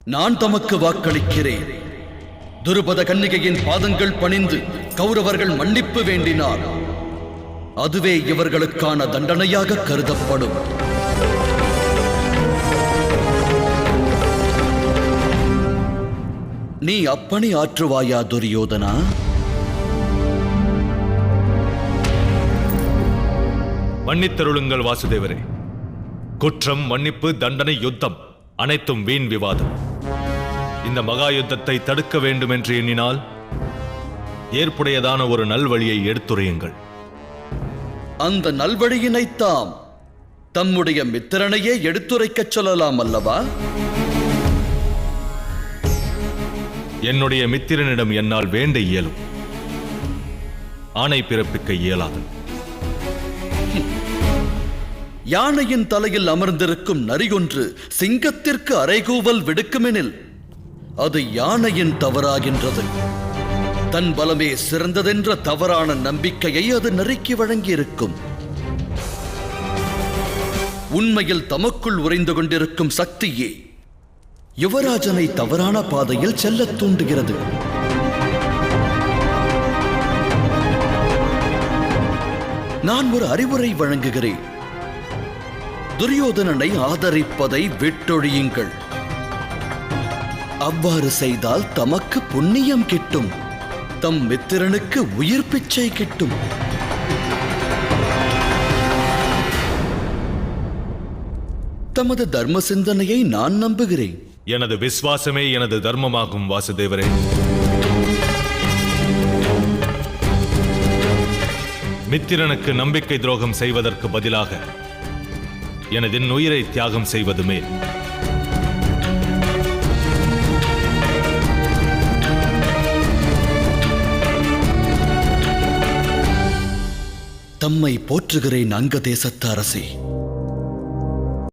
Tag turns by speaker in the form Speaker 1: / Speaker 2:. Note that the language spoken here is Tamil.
Speaker 1: நான் தமக்கு வாக்களிக்கிறேன். துருபத கன்னிகையின் பாதங்கள் பணிந்து கௌரவர்கள் மன்னிப்பு வேண்டினார். அதுவே இவர்களுக்கான தண்டனையாக கருதப்படும். நீ அப்பணி ஆற்றுவாயா துரியோதனா?
Speaker 2: மன்னித்தருளுங்கள் வாசுதேவரே. குற்றம், மன்னிப்பு, தண்டனை, யுத்தம் அனைத்தும் வீண் விவாதம். இந்த மகா யுத்தத்தை தடுக்க வேண்டும் என்று எண்ணினால் ஏற்புடையதான ஒரு நல்வழியை எடுத்துரையுங்கள்.
Speaker 1: அந்த நல்வழியினைத்தாம் தம்முடைய மித்திரனையே எடுத்துரைக்கச் சொல்லலாம் அல்லவா?
Speaker 2: என்னுடைய மித்திரனிடம் என்னால் வேண்ட இயலும், ஆணை பிறப்பிக்க இயலாது.
Speaker 1: யானையின் தலையில் அமர்ந்திருக்கும் நரியொன்று சிங்கத்திற்கு அறைகூவல் விடுக்குமெனில் அது யானையின் தவறாகின்றது. தன் பலமே சிறந்ததென்ற தவறான நம்பிக்கையை அது நரிக்கு வழங்கியிருக்கும். உண்மையில் தமக்குள் உறைந்து கொண்டிருக்கும் சக்தியே யுவராஜனை தவறான பாதையில் செல்லத் தூண்டுகிறது. நான் ஒரு அறிவுரை வழங்குகிறேன். துரியோதனனை ஆதரிப்பதை விட்டொழியுங்கள். அவ்வாறு செய்தால் தமக்கு புண்ணியம் கிட்டும், தம் மித்திரனுக்கு உயிர் பிச்சை கிட்டும். தமது தர்ம சிந்தனையை நான் நம்புகிறேன்.
Speaker 2: எனது விசுவாசமே எனது தர்மமாகும் வாசுதேவரே. மித்திரனுக்கு நம்பிக்கை துரோகம் செய்வதற்கு பதிலாக எனது உயிரை தியாகம் செய்வதுமே.
Speaker 1: தம்மை போற்றுகிறேன் அங்க தேசத்து அரசே.